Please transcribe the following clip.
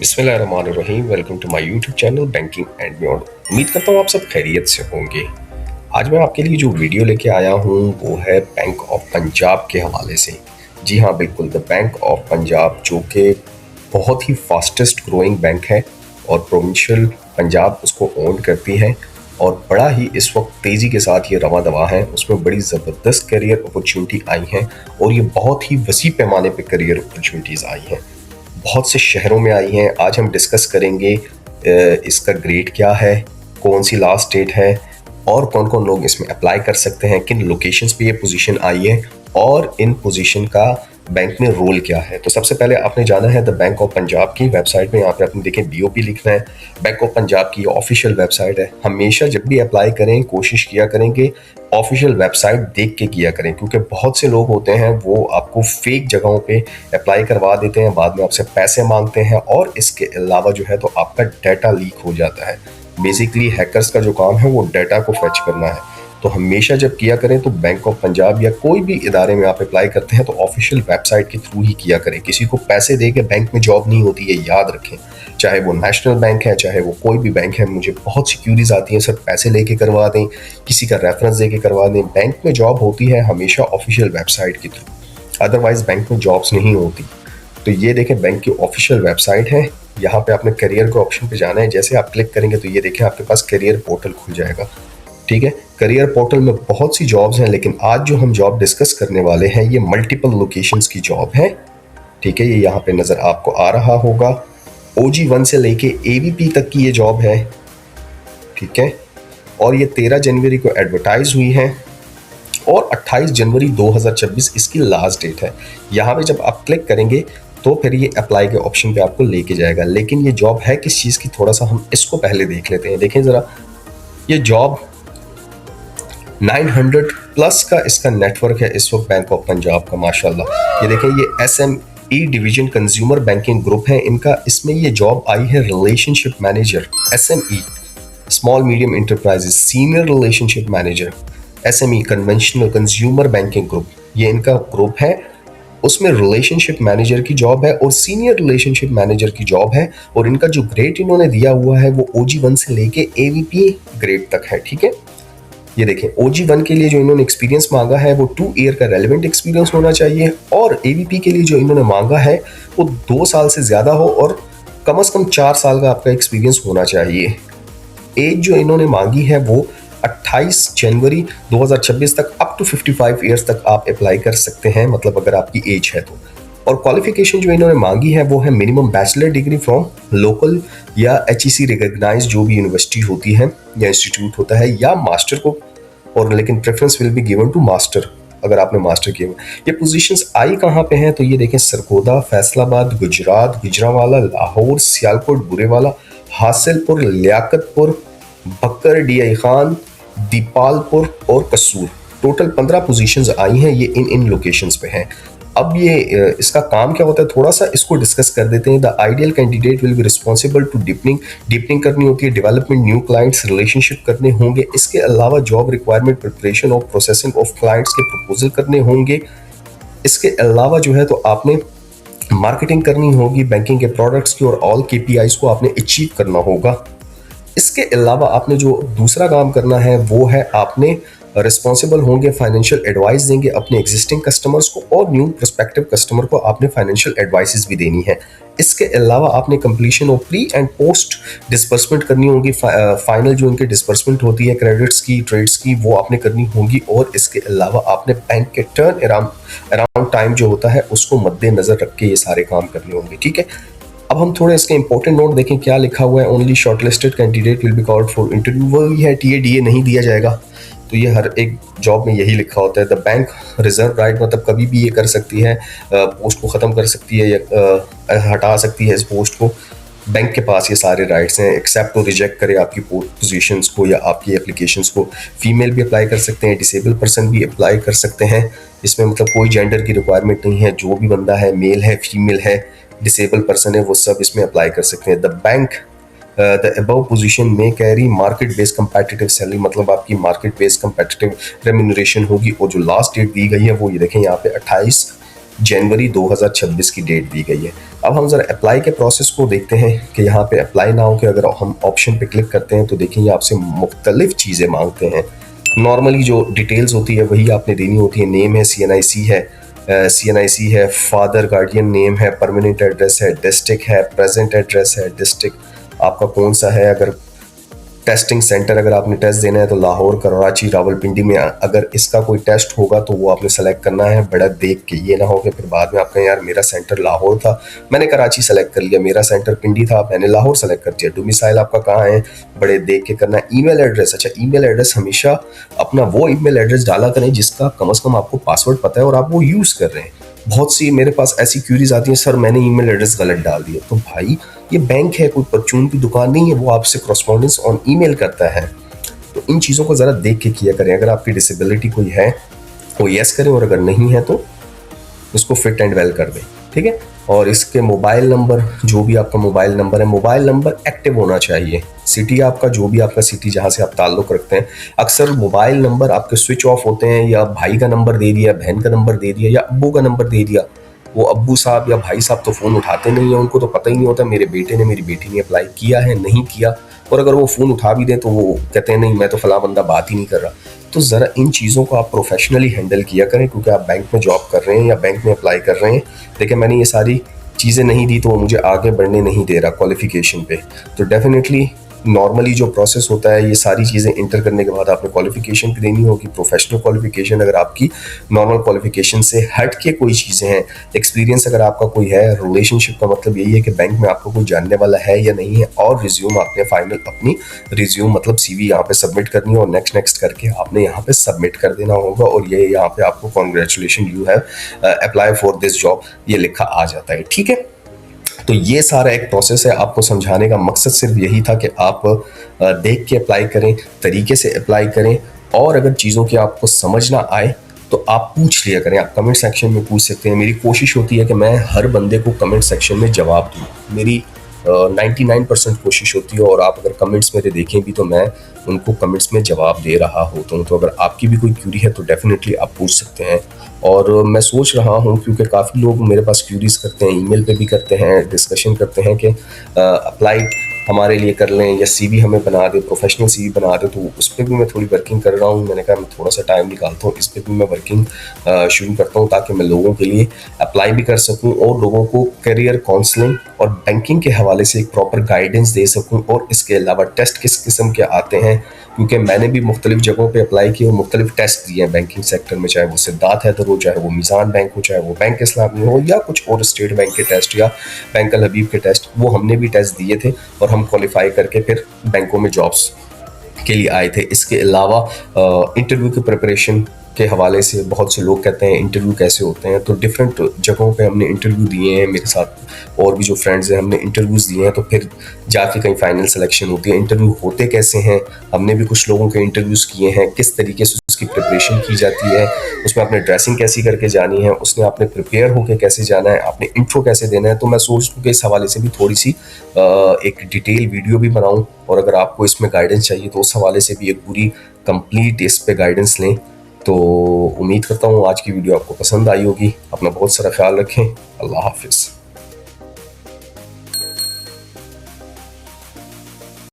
बिस्मिल्लाहिर्रहमानिर्रहीम। Welcome to my YouTube channel banking and beyond. उम्मीद करता हूँ आप सब खैरियत से होंगे। आज मैं आपके लिए जो वीडियो लेके आया हूँ वो है बैंक ऑफ पंजाब के हवाले से। जी हाँ, बिल्कुल, द बैंक ऑफ पंजाब, जो कि बहुत ही फास्टेस्ट ग्रोइंग बैंक है और प्रोविंशियल पंजाब उसको ओन करती है और बड़ा ही इस वक्त तेज़ी के साथ ये रवा दवा है। उसमें बड़ी ज़बरदस्त करियर अपॉर्चुनिटी आई हैं और ये बहुत ही वसी पैमाने पे करियर अपॉर्चुनिटीज़ आई हैं, बहुत से शहरों में आई हैं। आज हम डिस्कस करेंगे इसका ग्रेड क्या है, कौन सी लास्ट डेट है और कौन कौन लोग इसमें अप्लाई कर सकते हैं, किन लोकेशंस पे ये पोजीशन आई है और इन पोजीशन का बैंक में रोल क्या है। तो सबसे पहले आपने जाना है द बैंक ऑफ पंजाब की वेबसाइट में। यहाँ पे आपने देखें बीओपी लिखना है। बैंक ऑफ पंजाब की ऑफिशियल वेबसाइट है। हमेशा जब भी अप्लाई करें कोशिश किया करें कि ऑफिशियल वेबसाइट देख के किया करें, क्योंकि बहुत से लोग होते हैं वो आपको फेक जगहों पे अप्लाई करवा देते हैं, बाद में आपसे पैसे मांगते हैं और इसके अलावा जो है तो आपका डाटा लीक हो जाता है। बेसिकली हैकर्स का जो काम है वो डाटा को फैच करना है। तो हमेशा जब किया करें तो बैंक ऑफ पंजाब या कोई भी इदारे में आप अप्लाई करते हैं तो ऑफिशियल वेबसाइट के थ्रू ही किया करें। किसी को पैसे दे के बैंक में जॉब नहीं होती है, याद रखें। चाहे वो नेशनल बैंक है, चाहे वो कोई भी बैंक है। मुझे बहुत सी क्यूरीज आती हैं, सर पैसे लेके करवा दें, किसी का रेफरेंस दे के करवा दें। बैंक में जॉब होती है हमेशा ऑफिशियल वेबसाइट के थ्रू, अदरवाइज बैंक में जॉब्स नहीं होती। तो ये देखें बैंक की ऑफिशियल वेबसाइट है। यहाँ पे आपने करियर के ऑप्शन पे जाना है। जैसे आप क्लिक करेंगे तो ये देखें आपके पास करियर पोर्टल खुल जाएगा। ठीक है, करियर पोर्टल में बहुत सी जॉब्स हैं, लेकिन आज जो हम जॉब डिस्कस करने वाले हैं ये मल्टीपल लोकेशंस की जॉब है। ठीक है, ये यहाँ पे नज़र आपको आ रहा होगा। OG1 से लेके AVP तक की ये जॉब है। ठीक है, और ये 13 जनवरी को एडवर्टाइज हुई है और 28 जनवरी 2026 इसकी लास्ट डेट है। यहाँ पे जब आप क्लिक करेंगे तो फिर ये अप्लाई के ऑप्शन पे आपको लेके जाएगा। लेकिन ये जॉब है किस चीज़ की, थोड़ा सा हम इसको पहले देख लेते हैं। देखें ज़रा, ये जॉब 900 प्लस का इसका नेटवर्क है इस वक्त बैंक ऑफ पंजाब का, माशाल्लाह। ये देखें, ये SME division consumer banking group है इनका। इसमें ये जॉब आई है relationship manager, SME small medium enterprises, senior relationship manager, SME conventional consumer banking group, ये इनका ग्रुप है। उसमें रिलेशनशिप मैनेजर की जॉब है और सीनियर रिलेशनशिप मैनेजर की जॉब है। और इनका जो ग्रेड इन्होंने दिया हुआ है वो OG1 से लेके AVP ग्रेड तक है। ठीक है, ये देखें, OG1 के लिए जो इन्होंने एक्सपीरियंस मांगा है वो 2 ईयर का रेलेवेंट एक्सपीरियंस होना चाहिए और AVP के लिए जो इन्होंने मांगा है वो 2 साल से ज़्यादा हो और कम से कम 4 साल का आपका एक्सपीरियंस होना चाहिए। एज जो इन्होंने मांगी है वो 28 जनवरी 2026 तक अप टू 55 ईयर्स तक आप अप्लाई कर सकते हैं, मतलब अगर आपकी एज है तो। और क्वालिफिकेशन जो इन्होंने मांगी है वो है minimum bachelor degree from local या HEC रिकॉग्नाइज जो भी यूनिवर्सिटी होती है या इंस्टीट्यूट होता है, या मास्टर को, और लेकिन preference will be given to master अगर आपने मास्टर किया हुआ। ये पोजीशंस आई कहाँ पे हैं तो ये देखें, सरगोदा, फैसलाबाद, गुजरात, गुजरांवाला, लाहौर, सियालकोट, बुरेवाला, हासिलपुर, लियाकतपुर, बकर, DI खान, दीपालपुर और कसूर। टोटल 15 पोजीशंस आई हैं, ये इन लोकेशंस पे हैं। अब ये इसका काम क्या होता है थोड़ा सा इसको डिस्कस कर देते हैं। The ideal candidate will be responsible to deepening करनी होती है, डेवलपमेंट न्यू क्लाइंट्स, रिलेशनशिप करने होंगे। इसके अलावा जॉब रिक्वायरमेंट प्रिपरेशन और प्रोसेसिंग ऑफ क्लाइंट्स के प्रपोजल करने होंगे। इसके अलावा जो है तो आपने मार्केटिंग करनी होगी बैंकिंग के प्रोडक्ट्स की और ऑल KPIs को आपने अचीव करना होगा। इसके अलावा आपने जो दूसरा काम करना है वो है आपने रिस्पॉन्सिबल होंगे, फाइनेंशियल एडवाइस देंगे अपने एग्जिस्टिंग कस्टमर्स को और न्यू प्रोस्पेक्टिव कस्टमर को आपने फाइनेंशियल एडवाइसेस भी देनी है। इसके अलावा आपने completion of pre and post disbursement करनी होगी। फाइनल जो इनके डिस्बर्समेंट होती है क्रेडिट्स की, ट्रेड्स की, वो आपने करनी होगी। और इसके अलावा आपने बैंक के टर्न अराउंड टाइम जो होता है उसको मद्देनजर रख के ये सारे काम करने होंगे। ठीक है, अब हम थोड़े इसके इंपॉर्टेंट नोट देखें क्या लिखा हुआ है। Only shortlisted candidate will be called for interview. वही है, TADA नहीं दिया जाएगा। तो ये हर एक जॉब में यही लिखा होता है। द बैंक रिजर्व राइट, मतलब कभी भी ये कर सकती है, पोस्ट को ख़त्म कर सकती है या हटा सकती है इस पोस्ट को। बैंक के पास ये सारे राइट्स हैं, एक्सेप्ट और रिजेक्ट करे आपकी पोजीशंस को या आपकी एप्लीकेशंस को। फीमेल भी अप्लाई कर सकते हैं, डिसेबल पर्सन भी अप्लाई कर सकते हैं। इसमें मतलब कोई जेंडर की रिक्वायरमेंट नहीं है, जो भी बंदा है, मेल है, फीमेल है, डिसेबल पर्सन है, वो सब इसमें अप्लाई कर सकते हैं। The bank the above position में carry market based competitive salary, मतलब आपकी मार्केट बेस्ड कंपेटिटिव रेम्यूनरेशन होगी। और जो लास्ट डेट दी गई है वो ये देखें यहाँ पे 28 जनवरी 2026 की डेट दी गई है। अब हम ज़रा अप्लाई के प्रोसेस को देखते हैं कि यहाँ पे अप्लाई नाउ के अगर हम ऑप्शन पे क्लिक करते हैं तो देखिए आपसे मुख्तलिफ चीज़ें मांगते हैं। नॉर्मली जो डिटेल्स होती है वही आपने देनी होती है। नेम है, CNIC है, फादर गार्डियन नेम है, परमानेंट एड्रेस है, डिस्ट्रिक्ट है, प्रेजेंट एड्रेस है, डिस्ट्रिक्ट आपका कौन सा है। अगर टेस्टिंग सेंटर अगर आपने टेस्ट देना है तो लाहौर, कराची, रावलपिंडी में अगर इसका कोई टेस्ट होगा तो वो आपने सेलेक्ट करना है बड़ा देख के। ये ना हो कि फिर बाद में आप कहें यार मेरा सेंटर लाहौर था, मैंने कराची सेलेक्ट कर लिया, मेरा सेंटर पिंडी था, मैंने लाहौर सेलेक्ट कर दिया। डोमिसाइल आपका कहाँ है, बड़े देख के करना है। ईमेल एड्रेस, अच्छा ईमेल एड्रेस हमेशा अपना वो ईमेल एड्रेस डाला करें जिसका कम से कम आपको पासवर्ड पता है और आप वो यूज़ कर रहे हैं। बहुत सी मेरे पास ऐसी क्यूरीज आती हैं, सर मैंने ईमेल एड्रेस गलत डाल दिया। तो भाई ये बैंक है, कोई परचून की दुकान नहीं है, वो आपसे करस्पॉन्डेंस ऑन ईमेल करता है। तो इन चीज़ों को ज़रा देख के किया करें। अगर आपकी डिसेबिलिटी कोई है तो यस करें, और अगर नहीं है तो इसको फिट एंड वेल कर दें, ठीक है। और इसके मोबाइल नंबर, जो भी आपका मोबाइल नंबर है, मोबाइल नंबर एक्टिव होना चाहिए। सिटी आपका, जो भी आपका सिटी जहाँ से आप ताल्लुक़ रखते हैं, अक्सर मोबाइल नंबर आपके स्विच ऑफ होते हैं, या भाई का नंबर दे दिया, बहन का नंबर दे दिया, या अब्बू का नंबर दे दिया। वो अब्बू साहब या भाई साहब तो फ़ोन उठाते नहीं है, उनको तो पता ही नहीं होता मेरे बेटे ने, मेरी बेटी ने अप्लाई किया है नहीं किया। और अगर वो फ़ोन उठा भी दें तो वो कहते हैं नहीं मैं तो फला बंदा बात ही नहीं कर रहा। तो ज़रा इन चीज़ों को आप प्रोफेशनली हैंडल किया करें, क्योंकि आप बैंक में जॉब कर रहे हैं या बैंक में अप्लाई कर रहे हैं। देखिए मैंने ये सारी चीज़ें नहीं दी तो वो मुझे आगे बढ़ने नहीं दे रहा क्वालिफिकेशन पे। तो डेफिनेटली नॉर्मली जो प्रोसेस होता है, ये सारी चीज़ें इंटर करने के बाद आपने क्वालिफिकेशन भी देनी होगी, प्रोफेशनल क्वालिफिकेशन। अगर आपकी नॉर्मल क्वालिफिकेशन से हट के कोई चीज़ें हैं, एक्सपीरियंस अगर आपका कोई है, रिलेशनशिप का मतलब यही है कि बैंक में आपको कोई जानने वाला है या नहीं है। और रिज्यूम आपने फाइनल अपनी रिज्यूम मतलब CV यहाँ पे सबमिट करनी है, और नेक्स्ट नेक्स्ट करके आपने यहाँ पे सबमिट कर देना होगा। और ये यहाँ पे आपको congratulation you have apply for this job ये लिखा आ जाता है, ठीक है। तो ये सारा एक प्रोसेस है। आपको समझाने का मकसद सिर्फ यही था कि आप देख के अप्लाई करें, तरीके से अप्लाई करें, और अगर चीज़ों की आपको समझ ना आए तो आप पूछ लिया करें। आप कमेंट सेक्शन में पूछ सकते हैं। मेरी कोशिश होती है कि मैं हर बंदे को कमेंट सेक्शन में जवाब दूँ, मेरी 99% कोशिश होती है। और आप अगर कमेंट्स मेरे देखें भी तो मैं उनको कमेंट्स में जवाब दे रहा होता हूँ। तो अगर आपकी भी कोई क्यूरी है तो डेफिनेटली आप पूछ सकते हैं। और मैं सोच रहा हूँ, क्योंकि काफ़ी लोग मेरे पास क्यूरीज करते हैं, ईमेल पे भी करते हैं, डिस्कशन करते हैं कि अप्लाई हमारे लिए कर लें या CV हमें बना दे, प्रोफेशनल CV बना दे। तो उस पर भी मैं थोड़ी वर्किंग कर रहा हूँ। मैंने कहा मैं थोड़ा सा टाइम निकालता हूँ, इस पर भी मैं वर्किंग शुरू करता हूँ, ताकि मैं लोगों के लिए अप्लाई भी कर सकूँ और लोगों को करियर काउंसलिंग और बैंकिंग के हवाले से एक प्रॉपर गाइडेंस दे सकूँ। और इसके अलावा टेस्ट किस किस्म के आते हैं, क्योंकि मैंने भी मुख्तलिफ जगहों पे अप्लाई किए और मुख्तलिफ टेस्ट दिए हैं बैंकिंग सेक्टर में, चाहे वो सिद्धार्थ हैदर हो, चाहे वो मीज़ान बैंक हो, चाहे वो बैंक इस्लामी हो, या कुछ और स्टेट बैंक के टेस्ट या बैंक अल हबीब के टेस्ट, वो हमने भी टेस्ट दिए थे और हम क्वालिफाई करके फिर बैंकों में जॉब्स के लिए आए थे। इसके अलावा इंटरव्यू की प्रिपरेशन के हवाले से बहुत से लोग कहते हैं इंटरव्यू कैसे होते हैं, तो डिफरेंट जगहों पे हमने इंटरव्यू दिए हैं। मेरे साथ और भी जो फ्रेंड्स हैं हमने इंटरव्यूज़ दिए हैं, तो फिर जाके कहीं फाइनल सिलेक्शन होती है। इंटरव्यू होते कैसे हैं, हमने भी कुछ लोगों के इंटरव्यूज़ किए हैं, किस तरीके से उसकी प्रिपरेशन की जाती है, उसमें आपने ड्रेसिंग कैसी करके जानी है, उसमें आपने प्रिपेयर होकर कैसे जाना है, आपने इंट्रो कैसे देना है। तो मैं सोच रहा हूँ कि इस हवाले से भी थोड़ी सी एक डिटेल वीडियो भी बनाऊँ, और अगर आपको इसमें गाइडेंस चाहिए तो उस हवाले से भी एक पूरी कंप्लीट इस पे गाइडेंस लें। तो उम्मीद करता हूँ आज की वीडियो आपको पसंद आई होगी। अपना बहुत सारा ख्याल रखें। अल्लाह हाफिज़।